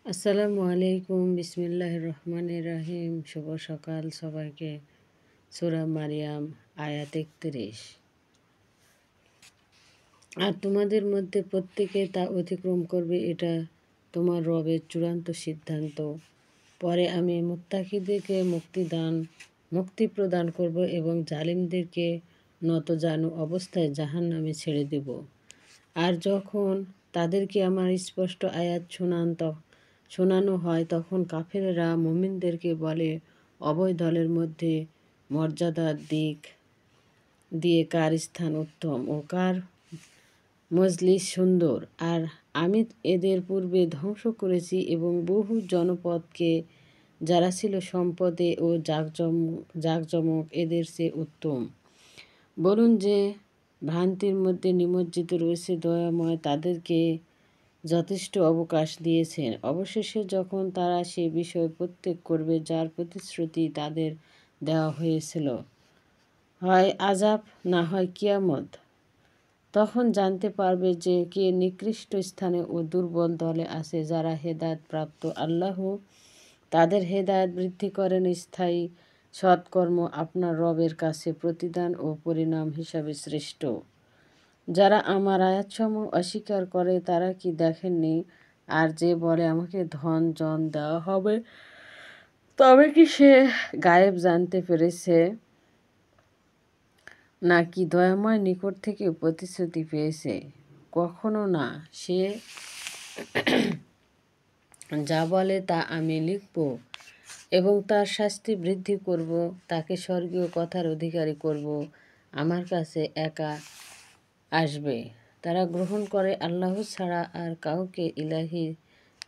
আসসালামু আলাইকুম, বিসমিল্লাহির রহমানির রহিম। শুভ সকাল সবাইকে। সূরা মারিয়াম আয়াত ৩১। আর তোমাদের মধ্যে প্রত্যেকে তা অতিক্রম করবে, এটা তোমার রবের চূড়ান্ত সিদ্ধান্ত। পরে আমি মুত্তাকিদেরকে মুক্তি প্রদান করব এবং জালিমদেরকে নতজানু অবস্থায় জাহান্নামে ছেড়ে দেব। আর যখন তাদেরকে আমার স্পষ্ট আয়াত শোনানো হয়, তখন কাফেরেরা মুমিনদেরকে বলে, উভয় দলের মধ্যে মর্যাদার দিক দিয়ে কার স্থান উত্তম ও কার মজলিস সুন্দর। আর আমি এদের পূর্বে ধ্বংস করেছি এবং বহু জনপদকে যারা ছিল সম্পদে ও জাকজমক এদের চেয়ে উত্তম। বলুন যে ভ্রান্তির মধ্যে নিমজ্জিত রয়েছে, দয়াময় তাদেরকে যথেষ্ট অবকাশ দিয়েছেন। অবশেষে যখন তারা সে বিষয় প্রত্যেক করবে যার প্রতিশ্রুতি তাদের দেওয়া হয়েছিল, হয় আযাব না হয় কিয়ামত, তখন জানতে পারবে যে কে নিকৃষ্ট স্থানে ও দুর্বল দলে আছে। যারা হেদায়েত প্রাপ্ত, আল্লাহ তাদের হেদায়েত বৃদ্ধি করেন। স্থায়ী সৎকর্ম আপনার রবের কাছে প্রতিদান ও পরিণাম হিসাবে শ্রেষ্ঠ। যারা আমার আয়াতসমূহ অস্বীকার করে তারা কি দেখেননি? আর যে বলে আমাকে ধন জন দেওয়া হবে, তবে কি সে গায়েব জানতে পেরেছে, নাকি দয়াময় নিকট থেকে প্রতিশ্রুতি পেয়েছে? কখনো না। সে যা বলে তা আমি লিখব এবং তার শাস্তি বৃদ্ধি করব, তাকে স্বর্গীয় কথার অধিকারী করব, আমার কাছে একা আসবে। তারা গ্রহণ করে আল্লাহ ছাড়া আর কাউকে ইলাহি,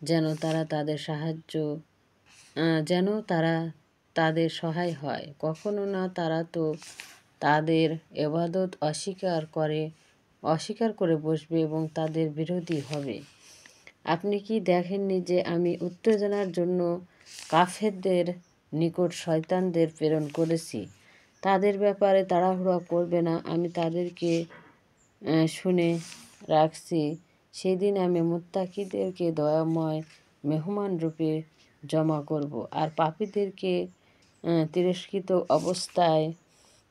যেন তারা তাদের সহায় হয়। কখনো না, তারা তো তাদের ইবাদত অস্বীকার করে বসবে এবং তাদের বিরোধী হবে। আপনি কি দেখেননি যে আমি উত্তেজনার জন্য কাফেরদের নিকট শয়তানদের প্রেরণ করেছি? তাদের ব্যাপারে তাড়াহুড়া করবে না, আমি তাদেরকে শুনে রাখছি। সেদিন আমি মুত্তাকিদেরকে দয়াময় মেহমান রূপে জমা করব, আর পাপীদেরকে তিরস্কৃত অবস্থায়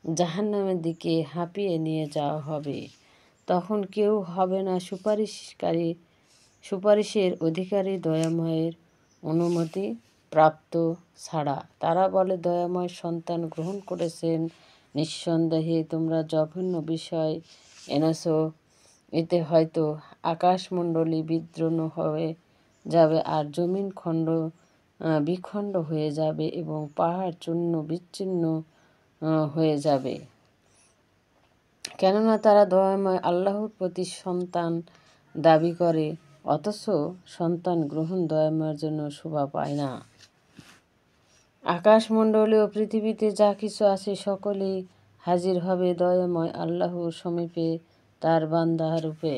জাহান্নামের দিকে হাঁপিয়ে নিয়ে যাওয়া হবে। তখন কেউ হবে না সুপারিশের অধিকারী দয়াময়ের অনুমতি প্রাপ্ত ছাড়া। তারা বলে, দয়াময় সন্তান গ্রহণ করেছেন। নিঃসন্দেহে তোমরা জঘন্য বিষয় এনেছ। এতে হয়তো আকাশমণ্ডলী বিদীর্ণ হয়ে যাবে আর জমিন বিখণ্ড হয়ে যাবে এবং পাহাড় চূর্ণ বিচ্ছিন্ন হয়ে যাবে। কেননা তারা দয়াময় আল্লাহর প্রতি সন্তান দাবি করে, অথচ সন্তান গ্রহণ দয়াময়ের জন্য শোভা পায় না। আকাশমণ্ডলী ও পৃথিবীতে যা কিছু আছে সকলেই হাজির হবে দয়াময় আল্লাহর সমীপে তার বান্দা রূপে।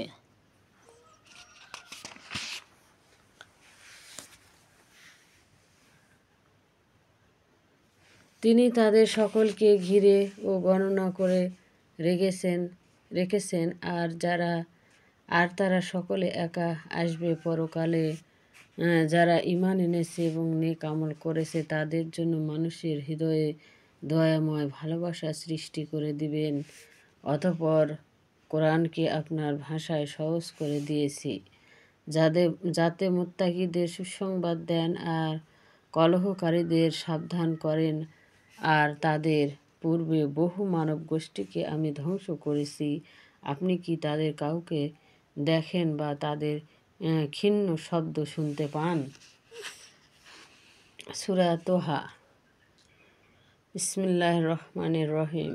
তিনি তাদের সকলকে ঘিরে ও গণনা করে রেখেছেন আর তারা সকলে একা আসবে পরকালে। যারা ঈমান এনেছে এবং নেক আমল করেছে তাদের জন্য মানুষের হৃদয়ে দয়াময় ভালোবাসা সৃষ্টি করে দিবেন। অতঃপর কোরআনকে আপনার ভাষায় সহজ করে দিয়েছি, যাতে মুত্তাকিদের সুসংবাদ দেন আর কলহকারীদের সাবধান করেন। আর তাদের পূর্বে বহু মানব গোষ্ঠীকে আমি ধ্বংস করেছি। আপনি কি তাদের কাউকে দেখেন বা তাদের ক্ষীণ শব্দ শুনতে পান? সূরা তোহা। বিসমিল্লাহির রহমানির রহিম।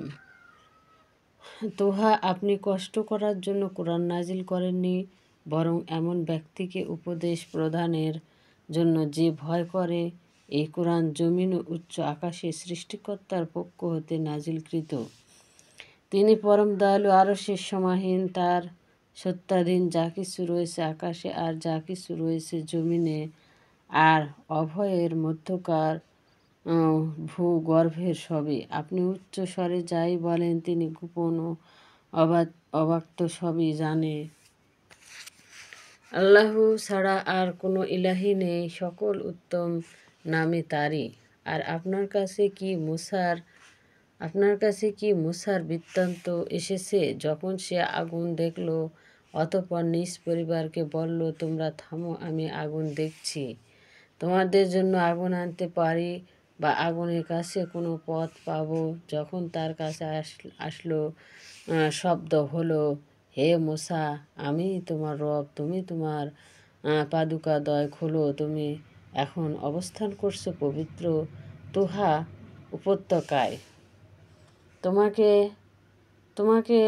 তোহা, আপনি কষ্ট করার জন্য কোরআন নাজিল করেননি, বরং এমন ব্যক্তিকে উপদেশ প্রদানের জন্য যে ভয় করে। এই কোরআন জমিন ও উচ্চ আকাশে সৃষ্টিকর্তার পক্ষ হতে নাজিলকৃত। তিনি পরম দয়ালু, আরশের সমাসীন, তার সত্ত্বাধীন যা কিছু রয়েছে আকাশে আর যা কিছু রয়েছে জমিনে আর উভয়ের মধ্যকার ভূগর্ভের সবই। আপনি উচ্চ স্বরে যাই বলেন, তিনি গোপন ও অব্যক্ত সবই জানে। আল্লাহ ছাড়া আর কোনো ইলাহি নেই, সকল উত্তম নামে তারই। আর আপনার কাছে কি মূসার বৃত্তান্ত এসেছে, যখন সে আগুন দেখল, অতঃপর নিজ পরিবারকে বলল, তোমরা থামো, আমি আগুন দেখছি, তোমাদের জন্য আগুন আনতে পারি বা আগুনের কাছে কোনো পথ পাবো। যখন তার কাছে আসলো, শব্দ হলো, হে মূসা, আমি তোমার রব, তুমি তোমার পাদুকাদ্বয় খোলো, তুমি এখন অবস্থান করছো পবিত্র তুহা উপত্যকায়। তোমাকে তোমাকে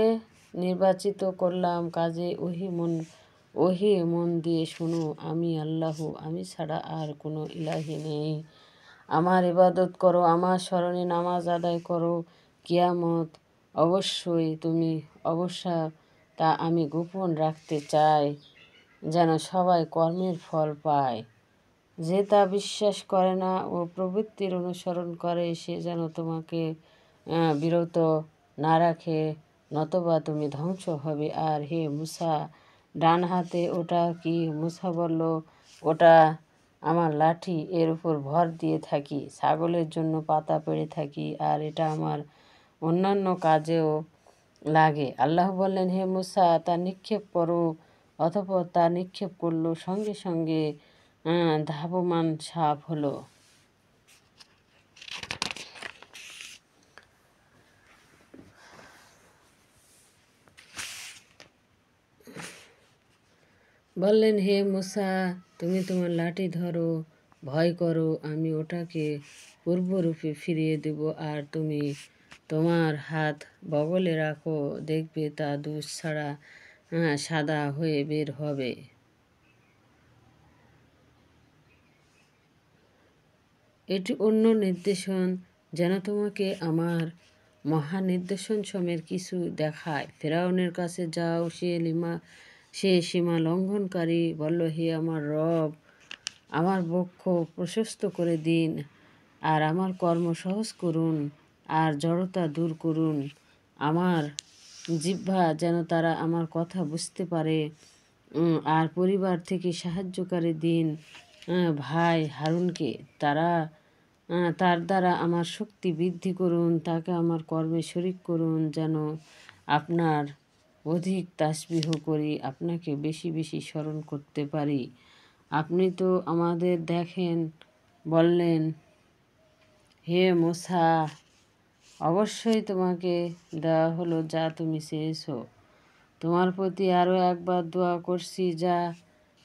নির্বাচিত করলাম, কাজে ওহি মন দিয়ে শোনো, আমি আল্লাহ, আমি ছাড়া আর কোনো ইলাহি নেই। আমার ইবাদত করো, আমার স্মরণে নামাজ আদায় করো। কিয়ামত অবশ্যা তা আমি গোপন রাখতে চাই, যেন সবাই কর্মের ফল পায়। যে তা বিশ্বাস করে না ও প্রবৃত্তির অনুসরণ করে, সে যেন তোমাকে বিরত না রাখে, নতবা তুমি ধ্বংস হবে। আর হে মূসা, ডান হাতে ওটা কি? মূসা বলল, ওটা আমার লাঠি, এর উপর ভর দিয়ে থাকি, ছাগলের জন্য পাতা পেড়ে থাকি, আর এটা আমার অন্যান্য কাজেও লাগে। আল্লাহ বললেন, হে মূসা, তা নিক্ষেপ করো। অতঃপর তা নিক্ষেপ করলো, সঙ্গে সঙ্গে ধাবমান সাপ হলো। বললেন, হে মূসা, তুমি তোমার লাঠি ধরো, ভয় করো, আমি ওটাকে পূর্বরূপে ফিরিয়ে দেব, আর তুমি তোমার হাত বগলে রাখো, দেখবে তা দুধ ছাড়া সাদা হয়ে বের হবে। এটি অন্য নির্দেশন, যেন তোমাকে আমার মহানির্দেশন সমের কিছু দেখায়। ফেরাউনের কাছে যাও, সে সীমা লঙ্ঘনকারী। বলল, হে আমার রব, আমার বক্ষ প্রশস্ত করে দিন, আর আমার কর্ম সহজ করুন, আর জড়তা দূর করুন। আমার জিহ্বা যেন তারা আমার কথা বুঝতে পারে। আর পরিবার থেকে সাহায্যকারী দিন ভাই হারুনকে, তার দ্বারা আমার শক্তি বৃদ্ধি করুন, তাকে আমার কর্মে শরিক করুন, যেন আপনার অধিক তাসবিহ করি, আপনাকে বেশি বেশি স্মরণ করতে পারি। আপনি তো আমাদের দেখেন। বললেন, হে মূসা, অবশ্যই তোমাকে দেওয়া হলো যা তুমি চেয়েছো। তোমার প্রতি আরও একবার দোয়া করছি, যা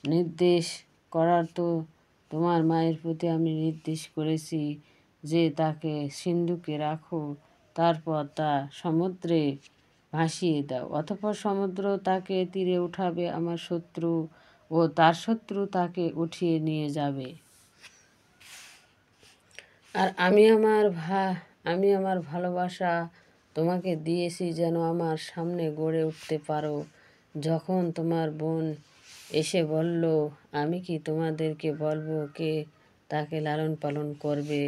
নির্দেশ করার তো তোমার মায়ের প্রতি আমি নির্দেশ করেছি যে তাকে সিন্ধুকে রাখো, তারপর তা সমুদ্রে ভাসিয়ে দাও, অতঃপর সমুদ্র তাকে তীরে উঠাবে, আমার শত্রু ও তার শত্রু তাকে উঠিয়ে নিয়ে যাবে। আর আমি আমার ভালোবাসা তোমাকে দিয়েছি, যেন আমার সামনে গড়ে উঠতে পারো। যখন তোমার বোন এসে বলল, আমি কি তোমাদেরকে বলবো কে তাকে লালন পালন করবে?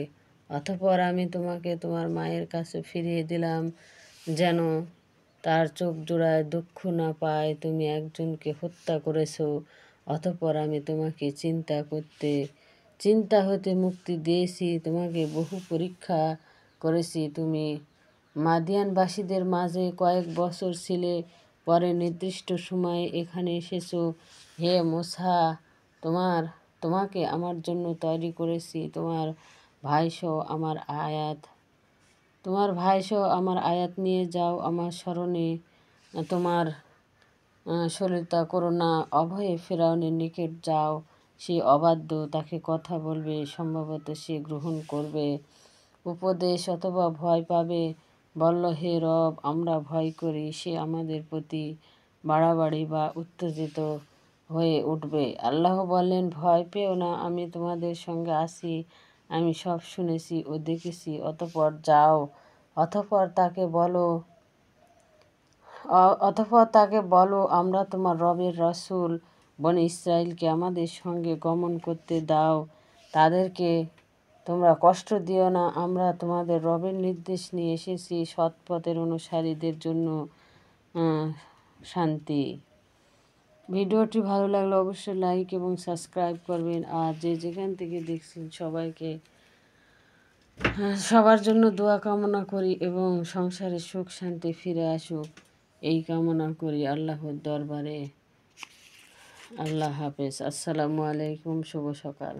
অতঃপর আমি তোমাকে তোমার মায়ের কাছে ফিরিয়ে দিলাম, যেন তার চোখ জোড়ায় দুঃখ না পায়। তুমি একজনকে হত্যা করেছ, অতঃপর আমি তোমাকে চিন্তা হতে মুক্তি দিয়েছি, তোমাকে বহু পরীক্ষা করেছি। তুমি মাদিয়ানবাসীদের মাঝে কয়েক বছর ছিলে, পরে নির্দিষ্ট সময়ে এখানে এসেছো। হে মূসা, তোমাকে আমার জন্য তৈরি করেছি, তোমার ভাইসহ আমার আয়াত নিয়ে যাও, আমার স্মরণে তোমার সলিলতা করো না। অভয়ে ফেরাউনের নিকট যাও, সে অবাধ্য, তাকে কথা বলবে, সম্ভবত সে গ্রহণ করবে উপদেশ অথবা ভয় পাবে। বলল, হে রব, আমরা ভয় করি সে আমাদের প্রতি বাড়াবাড়ি বা উত্তেজিত হয়ে উঠবে। আল্লাহ বললেন, ভয় পেও না, আমি তোমাদের সঙ্গে আছি, আমি সব শুনেছি ও দেখেছি। অতঃপর যাও, অতঃপর তাকে বলো, আমরা তোমার রবের রাসূল, বনী ইসরাইলকে আমাদের সঙ্গে গমন করতে দাও, তাদেরকে তোমরা কষ্ট দিও না। আমরা তোমাদের রবের নির্দেশ নিয়ে এসেছি, সৎ পথের অনুসারীদের জন্য শান্তি। ভিডিওটি ভালো লাগলে অবশ্যই লাইক এবং সাবস্ক্রাইব করবেন। আর যে যেখান থেকে দেখছেন সবাইকে সবার জন্য দোয়া কামনা করি এবং সংসারে সুখ শান্তি ফিরে আসুক এই কামনা করি আল্লাহর দরবারে। আল্লাহ হাফেজ। আসসালামু আলাইকুম। শুভ সকাল।